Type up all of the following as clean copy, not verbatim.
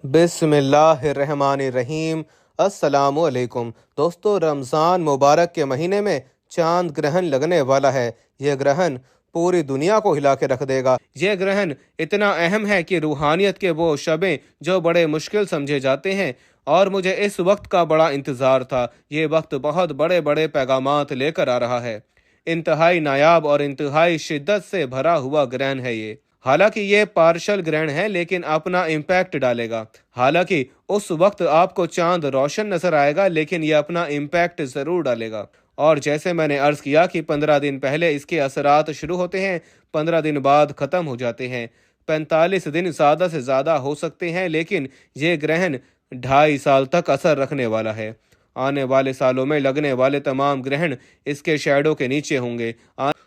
बिस्मिल्लाहिर्रहमानिर्रहीम। अस्सलामुअलैकुम। दोस्तों, रमज़ान मुबारक के महीने में चांद ग्रहण लगने वाला है। यह ग्रहण पूरी दुनिया को हिला के रख देगा। यह ग्रहण इतना अहम है कि रूहानियत के वो शबें जो बड़े मुश्किल समझे जाते हैं, और मुझे इस वक्त का बड़ा इंतज़ार था। ये वक्त बहुत बड़े बड़े पैगामात लेकर आ रहा है। इंतहाई नायाब और इंतहाई शिद्दत से भरा हुआ ग्रहण है ये। हालांकि ये पार्शल ग्रहण है, लेकिन अपना इम्पैक्ट डालेगा। हालांकि उस वक्त आपको चांद रोशन नजर आएगा, लेकिन ये अपना इम्पैक्ट जरूर डालेगा। और जैसे मैंने अर्ज किया कि 15 दिन पहले इसके असरात शुरू होते हैं, 15 दिन बाद खत्म हो जाते हैं। 45 दिन ज्यादा से ज्यादा हो सकते हैं, लेकिन ये ग्रहण 2.5 साल तक असर रखने वाला है। आने वाले सालों में लगने वाले तमाम ग्रहण इसके शैडो के नीचे होंगे।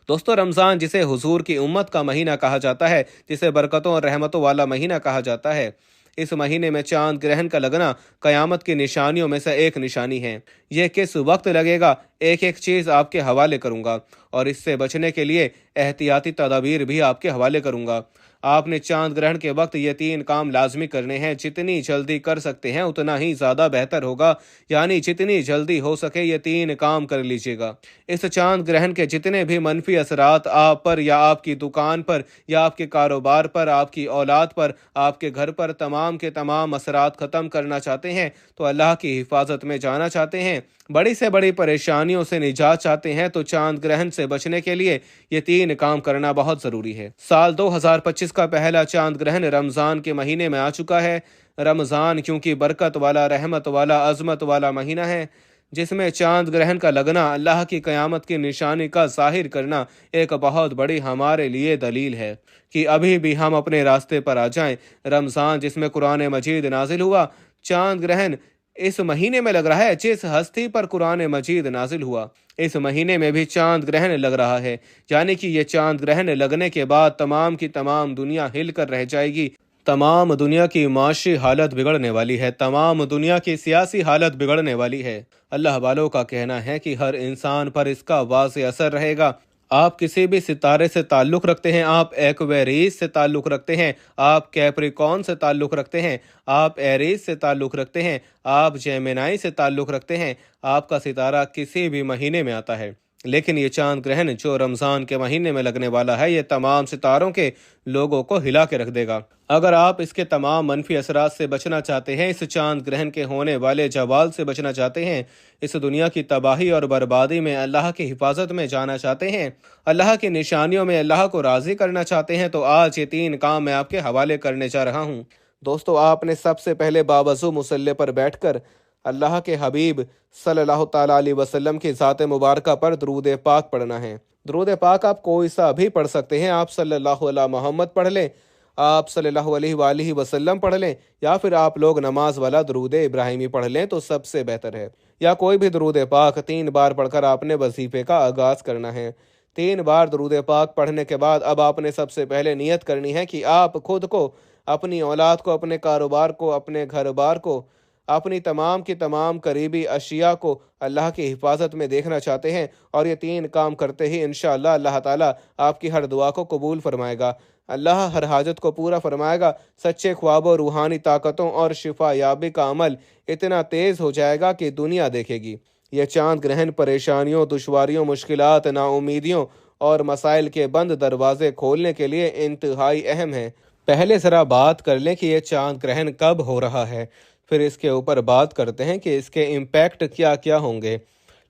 दोस्तों, रमज़ान जिसे हुजूर की उम्मत का महीना कहा जाता है, जिसे बरकतों और रहमतों वाला महीना कहा जाता है, इस महीने में चांद ग्रहण का लगना कयामत की निशानियों में से एक निशानी है। यह किस वक्त लगेगा, एक एक चीज़ आपके हवाले करूंगा, और इससे बचने के लिए एहतियाती तदाबीर भी आपके हवाले करूंगा। आपने चांद ग्रहण के वक्त ये 3 काम लाजमी करने हैं। जितनी जल्दी कर सकते हैं उतना ही ज़्यादा बेहतर होगा, यानी जितनी जल्दी हो सके ये 3 काम कर लीजिएगा। इस चांद ग्रहण के जितने भी मनफी असरात आप पर या आपकी दुकान पर या आपके कारोबार पर, आपकी औलाद पर, आपके घर पर, तमाम के तमाम असरात ख़त्म करना चाहते हैं, तो अल्लाह की हिफाजत में जाना चाहते हैं, बड़ी से बड़ी परेशानियों से निजात चाहते हैं, तो चांद ग्रहण से बचने के लिए ये 3 काम करना बहुत ज़रूरी है। साल 2025 का पहला चांद ग्रहण रमज़ान के महीने में आ चुका है। रमज़ान क्योंकि बरकत वाला, रहमत वाला, अजमत वाला महीना है, जिसमें चांद ग्रहण का लगना अल्लाह की क़यामत की निशानी का ज़ाहिर करना एक बहुत बड़ी हमारे लिए दलील है कि अभी भी हम अपने रास्ते पर आ जाएं। रमज़ान जिसमें कुरान मजीद नाजिल हुआ, चांद ग्रहण इस महीने में लग रहा है। जिस हस्ती पर कुरान मजीद नाजिल हुआ, इस महीने में भी चांद ग्रहण लग रहा है। यानी कि ये चांद ग्रहण लगने के बाद तमाम की तमाम दुनिया हिलकर रह जाएगी। तमाम दुनिया की माशी हालत बिगड़ने वाली है, तमाम दुनिया की सियासी हालत बिगड़ने वाली है। अल्लाह वालों का कहना है कि हर इंसान पर इसका वाज़े असर रहेगा। आप किसी भी सितारे से ताल्लुक़ रखते हैं, आप एक्वेरिस से ताल्लुक़ रखते हैं, आप कैप्रिकॉर्न से ताल्लुक़ रखते हैं, आप एरीज से ताल्लुक़ रखते हैं, आप जेमिनाई से ताल्लुक़ रखते हैं, आपका सितारा किसी भी महीने में आता है। लेकिन ये चांद ग्रहण जो रमज़ान के महीने में लगने वाला है, ये तमाम सितारों के लोगों को हिला के रख देगा। अगर आप इसके तमाम मनफी असरात से बचना चाहते हैं, इस चांद ग्रहण के होने वाले जवाल से बचना चाहते हैं, इस दुनिया की तबाही और बर्बादी में अल्लाह की हिफाजत में जाना चाहते हैं, अल्लाह की निशानियों में अल्लाह को राज़ी करना चाहते हैं, तो आज ये 3 काम मैं आपके हवाले करने जा रहा हूँ। दोस्तों, आपने सबसे पहले बावज़ू मुसल्ले पर बैठकर अल्लाह के हबीब सल्लल्लाहु ताला अलैहि वसल्लम की ज़ात मुबारक पर दरूद पाक पढ़ना है। दरूद पाक आप कोई सा भी पढ़ सकते हैं। आप सल्लल्लाहु अला मोहम्मद पढ़ लें, आप सल्लल्लाहु अलैहि वसल्लम पढ़ लें, या फिर आप लोग नमाज वाला दरूद इब्राहिमी पढ़ लें तो सबसे बेहतर है। या कोई भी दरूद पाक 3 बार पढ़कर आपने वजीफ़े का आगाज़ करना है। 3 बार दरूद पाक पढ़ने के बाद अब आपने सबसे पहले नियत करनी है कि आप खुद को, अपनी औलाद को, अपने कारोबार को, अपने घर बार को, अपनी तमाम की तमाम करीबी अशिया को अल्लाह की हिफाजत में देखना चाहते हैं। और ये 3 काम करते ही इंशाअल्लाह अल्लाह ताला आपकी हर दुआ को कबूल फरमाएगा। अल्लाह हर हाजत को पूरा फरमाएगा। सच्चे ख्वाबों, रूहानी ताकतों और शिफा याबी का अमल इतना तेज़ हो जाएगा कि दुनिया देखेगी। यह चांद ग्रहण परेशानियों, दुश्वारियों, मुश्किलात, नाउमीदियों और मसाइल के बंद दरवाजे खोलने के लिए इंतहाई अहम है। पहले ज़रा बात कर लें कि यह चांद ग्रहण कब हो रहा है, फिर इसके ऊपर बात करते हैं कि इसके इम्पैक्ट क्या क्या होंगे।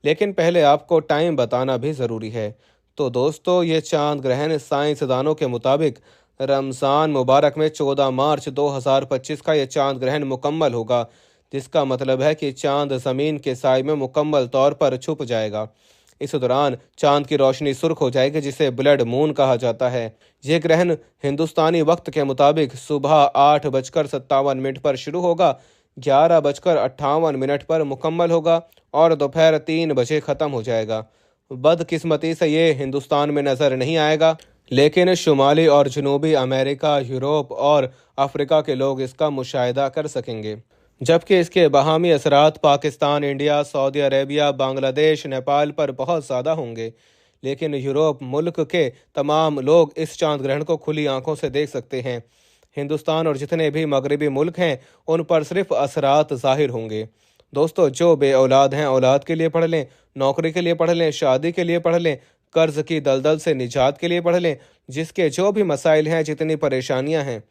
लेकिन पहले आपको टाइम बताना भी ज़रूरी है। तो दोस्तों, ये चांद ग्रहण साइंसदानों के मुताबिक रमज़ान मुबारक में 14 मार्च 2025 का यह चांद ग्रहण मुकम्मल होगा, जिसका मतलब है कि चांद ज़मीन के साए में मुकम्मल तौर पर छुप जाएगा। इस दौरान चांद की रोशनी सुर्ख हो जाएगी, जिसे ब्लड मून कहा जाता है। यह ग्रहण हिंदुस्तानी वक्त के मुताबिक सुबह 8:57 पर शुरू होगा, 11:58 पर मुकम्मल होगा और दोपहर 3 बजे ख़त्म हो जाएगा। बदकिस्मती से ये हिंदुस्तान में नज़र नहीं आएगा, लेकिन शुमाली और जनूबी अमेरिका, यूरोप और अफ्रीका के लोग इसका मुशाहिदा कर सकेंगे। जबकि इसके बाहमी असरात Pakistan, India, Saudi Arabia, Bangladesh, Nepal पर बहुत ज़्यादा होंगे। लेकिन यूरोप मुल्क के तमाम लोग इस चांद ग्रहण को खुली आंखों से देख सकते हैं। हिंदुस्तान और जितने भी मगरबी मुल्क हैं उन पर सिर्फ असरात ज़ाहिर होंगे। दोस्तों, जो बे औलाद हैं औलाद के लिए पढ़ लें, नौकरी के लिए पढ़ लें, शादी के लिए पढ़ लें, कर्ज की दलदल से निजात के लिए पढ़ लें, जिसके जो भी मसाइल हैं, जितनी परेशानियां हैं,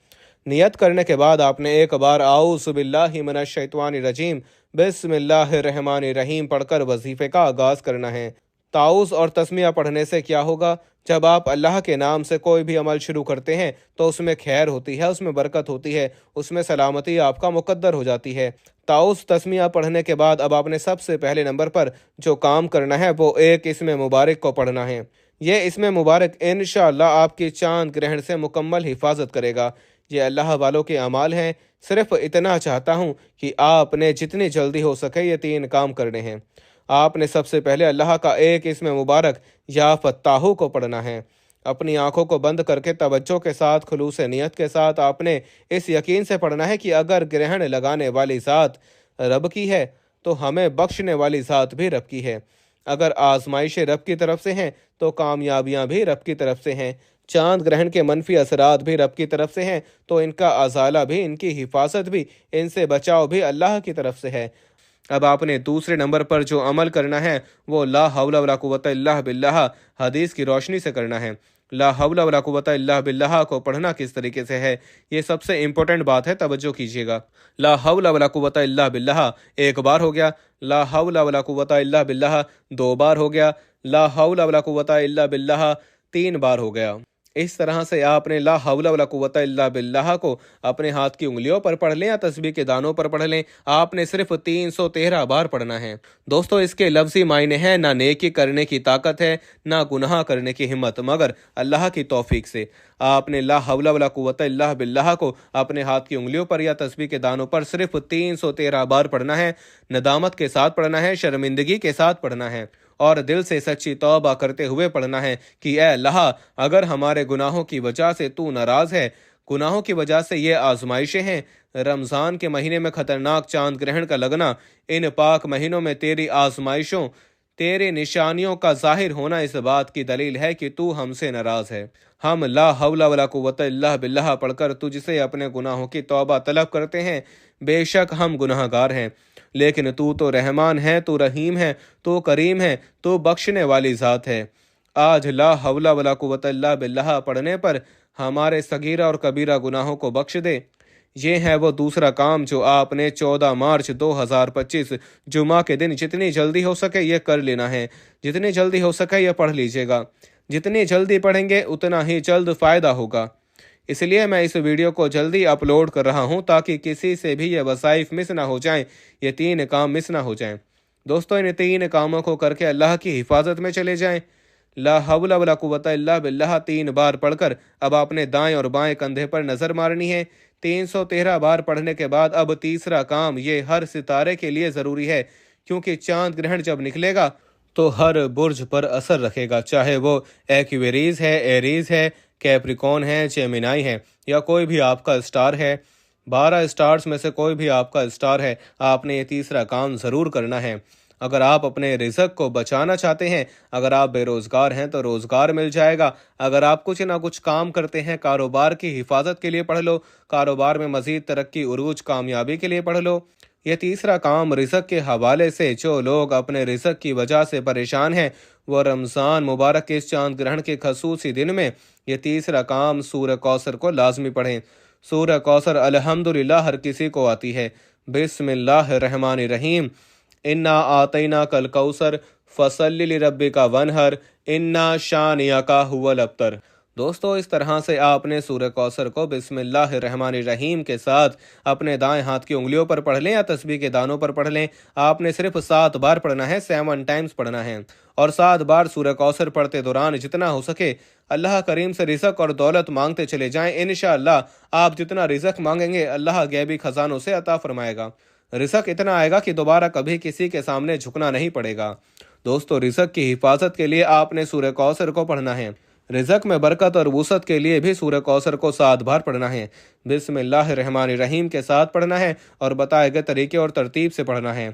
नियत करने के बाद आपने एक बार आऊज़ु बिल्लाहि मिनश शैतानिर रजीम बिस्मिल्लाहिर रहमानिर रहीम पढ़कर वजीफे का आगाज करना है। ताउज़ और तस्मिया पढ़ने से क्या होगा? जब आप अल्लाह के नाम से कोई भी अमल शुरू करते हैं तो उसमें खैर होती है, उसमें बरकत होती है, उसमें सलामती आपका मुकद्दर हो जाती है। ताउज़ तस्मिया पढ़ने के बाद अब आपने सबसे पहले नंबर पर जो काम करना है वो एक इसमें मुबारक को पढ़ना है। ये इसमें मुबारक इंशाअल्लाह आपकी चांद ग्रहण से मुकम्मल हिफाजत करेगा। ये अल्लाह वालों के अमाल हैं। सिर्फ इतना चाहता हूँ कि आपने जितनी जल्दी हो सके ये 3 काम करने हैं। आपने सबसे पहले अल्लाह का एक इसमें मुबारक या फत्ताहू को पढ़ना है। अपनी आंखों को बंद करके तवज्जो के साथ, खुलूस नियत के साथ आपने इस यकीन से पढ़ना है कि अगर ग्रहण लगाने वाली ज़ात रब की है तो हमें बख्शने वाली ज़ात भी रब की है। अगर आजमाइशें रब की तरफ से हैं तो कामयाबियां भी रब की तरफ से हैं। चांद ग्रहण के मनफी असरात भी रब की तरफ से हैं तो इनका अजाला भी, इनकी हिफाजत भी, इनसे बचाव भी अल्लाह की तरफ से है। अब आपने दूसरे नंबर पर जो अमल करना है वो ला हौला वला कुव्वता इल्ला बिल्लाह हदीस की रोशनी से करना है। ला हौला वला कुव्वता इल्ला बिल्लाह को पढ़ना किस तरीके से है, ये सबसे इंपॉर्टेंट बात है, तवज्जो कीजिएगा। ला हौला वला कुव्वता इल्ला बिल्लाह एक बार हो गया, ला हौला वला कुव्वता इल्ला बिल्लाह 2 बार हो गया, ला हौला वला कुव्वता इल्ला बिल्लाह 3 बार हो गया। इस तरह से आपने ला हौला वला कुव्वता इल्ला बिल्लाह को अपने हाथ की उंगलियों पर पढ़ लें या तस्बीह के दानों पर पढ़ लें। आपने सिर्फ 313 बार पढ़ना है। दोस्तों, इसके लफ्जी मायने हैं ना नेकी करने की ताकत है, ना गुनाह करने की हिम्मत, मगर अल्लाह की तौफीक से। आपने ला हौला वला कुव्वता इल्ला बिल्लाह को अपने हाथ की उंगलियों पर या तस्बीह के दानों पर सिर्फ 313 बार पढ़ना है। नदामत के साथ पढ़ना है, शर्मिंदगी के साथ पढ़ना है और दिल से सच्ची तौबा करते हुए पढ़ना है कि ऐ अल्लाह, अगर हमारे गुनाहों की वजह से तू नाराज है, गुनाहों की वजह से ये आजमाइशें हैं, रमज़ान के महीने में खतरनाक चांद ग्रहण का लगना, इन पाक महीनों में तेरी आजमाइशों, तेरे निशानियों का जाहिर होना इस बात की दलील है कि तू हमसे नाराज है। हम ला हौला वला कुव्वता इल्ला बिल्लाह पढ़कर तुझसे अपने गुनाहों की तौबा तलब करते हैं। बेशक हम गुनाहगार हैं, लेकिन तू तो रहमान है, तू रहीम है, तू करीम है, तू बख्शने वाली ज़ात है। आज ला हौला वला कुव्वता इल्ला बिल्लाह पढ़ने पर हमारे सगीरा और कबीरा गुनाहों को बख्श दे। ये है वो दूसरा काम जो आपने 14 मार्च 2025 जुमा के दिन जितनी जल्दी हो सके ये कर लेना है। जितनी जल्दी हो सके ये पढ़ लीजिएगा। जितनी जल्दी पढ़ेंगे उतना ही जल्द फ़ायदा होगा। इसलिए मैं इस वीडियो को जल्दी अपलोड कर रहा हूं ताकि किसी से भी ये वसाइफ मिस ना हो जाएं, ये 3 काम मिस ना हो जाएं। दोस्तों, इन 3 कामों को करके अल्लाह की हिफाजत में चले जाएं। ला हौला वला कुव्वता इल्ला बिल्लाह 3 बार पढ़कर अब आपने दाएं और बाएं कंधे पर नजर मारनी है। 313 बार पढ़ने के बाद अब तीसरा काम, ये हर सितारे के लिए ज़रूरी है, क्योंकि चांद ग्रहण जब निकलेगा तो हर बुर्ज पर असर रखेगा, चाहे वो एक्वेरीज है, एरीज है, कैप्रिकॉन है, जेमिनाई है या कोई भी आपका स्टार है। 12 स्टार्स में से कोई भी आपका स्टार है, आपने ये तीसरा काम ज़रूर करना है। अगर आप अपने रिज़्क को बचाना चाहते हैं, अगर आप बेरोज़गार हैं तो रोज़गार मिल जाएगा। अगर आप कुछ ना कुछ काम करते हैं, कारोबार की हिफाजत के लिए पढ़ लो, कारोबार में मज़ीद तरक्की, उरूज, कामयाबी के लिए पढ़ लो। ये तीसरा काम रिज़्क के हवाले से, जो लोग अपने रिज़्क की वजह से परेशान हैं, वो रमज़ान मुबारक के इस चांद ग्रहण के खसूसी दिन में ये तीसरा काम सूरह कौसर को लाजमी पढ़ें। सूरह कौसर अल्हम्दुलिल्लाह हर किसी को आती है। बिस्मिल्लाहिर्रहमानिर्रहीम, इन्ना आतैना कल कौसर फसल्लि लिरब्बिका वनहर इन्ना शानियाका हुवल अब्तर। दोस्तों, इस तरह से आपने सूरह कौसर को बिस्मिल्लाहिर्रहमानिर्रहीम के साथ अपने दाएं हाथ की उंगलियों पर पढ़ लें या तस्बीह के दानों पर पढ़ लें। आपने सिर्फ 7 बार पढ़ना है, 7 टाइम्स पढ़ना है। और 7 बार सूरह कौसर पढ़ते दौरान जितना हो सके अल्लाह करीम से रिज़्क और दौलत मांगते चले जाएं। इंशाअल्लाह आप जितना रिज़्क मांगेंगे अल्लाह गैबी खजानों से अता फरमाएगा। रिज़्क इतना आएगा कि दोबारा कभी किसी के सामने झुकना नहीं पड़ेगा। दोस्तों, रिज़्क की हिफाजत के लिए आपने सूरह कौसर को पढ़ना है। रिज़्क में बरकत और वुसअत के लिए भी सूरह कौसर को 7 बार पढ़ना है। बिस्मिल्लाहिर्रहमानिर्रहीम के साथ पढ़ना है और बताए गए तरीके और तरतीब से पढ़ना है।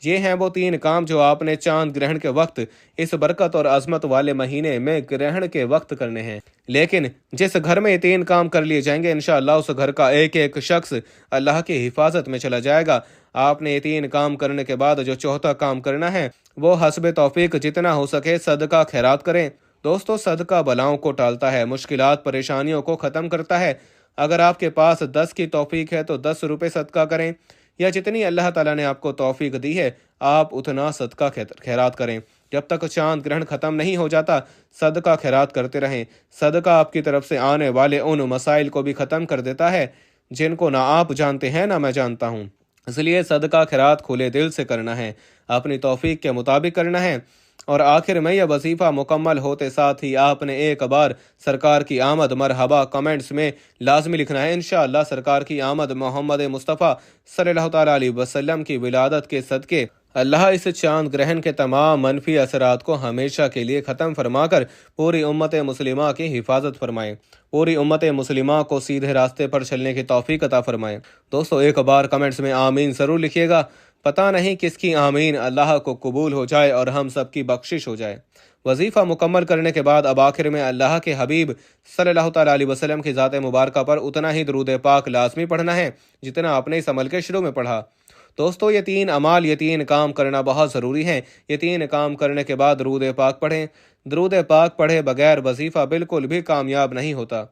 ये हैं वो 3 काम जो आपने चांद ग्रहण के वक्त इस बरकत और अजमत वाले महीने में ग्रहण के वक्त करने हैं। लेकिन जिस घर में ये 3 काम कर लिए जाएंगे, इंशाअल्लाह उस घर का एक एक शख्स अल्लाह की हिफाजत में चला जाएगा। आपने ये 3 काम करने के बाद जो चौथा काम करना है, वो हस्ब तौफीक जितना हो सके सदका खैरात करें। दोस्तों, सदका बलाओं को टालता है, मुश्किलात परेशानियों को ख़त्म करता है। अगर आपके पास 10 की तौफीक है तो 10 रुपये सदका करें, या जितनी अल्लाह ताला ने आपको तौफीक दी है आप उतना सदका खैरात करें। जब तक चांद ग्रहण ख़त्म नहीं हो जाता, सदका खैरात करते रहें। सदका आपकी तरफ से आने वाले उन मसाइल को भी ख़त्म कर देता है जिनको ना आप जानते हैं ना मैं जानता हूँ। इसलिए सदका खैरात खुले दिल से करना है, अपनी तौफीक के मुताबिक करना है। और आखिर में यह वजीफ़ा मुकम्मल होते साथ ही आपने एक बार सरकार की आमद मरहबा कमेंट्स में लाजमी लिखना है। इंशाअल्लाह सरकार की आमद मोहम्मद मुस्तफ़ा सल्लल्लाहु तआला अलैहि वसल्लम की विलादत के सदके अल्लाह इस चांद ग्रहण के तमाम मनफी असरात को हमेशा के लिए ख़त्म फरमाकर पूरी उम्मत मुस्लिमा की हिफाजत फरमाए, पूरी उम्मत मुस्लिमा को सीधे रास्ते पर चलने की तौफीक अता फरमाए। दोस्तों, एक बार कमेंट्स में आमीन ज़रूर लिखिएगा। पता नहीं किसकी आमीन अल्लाह को कबूल हो जाए और हम सब की बख्शिश हो जाए। वजीफ़ा मुकम्मल करने के बाद अब आखिर में अल्लाह के हबीब सल्लल्लाहु तआला अलैहि वसल्लम की ज़ात मुबारक पर उतना ही दरूद पाक लाजमी पढ़ना है जितना आपने इस अमल के शुरू में पढ़ा। दोस्तों, ये 3 अमाल, ये 3 काम करना बहुत ज़रूरी है। ये 3 काम करने के बाद दरूद पाक पढ़ें। दरूद पाक पढ़े बगैर वजीफ़ा बिल्कुल भी कामयाब नहीं होता।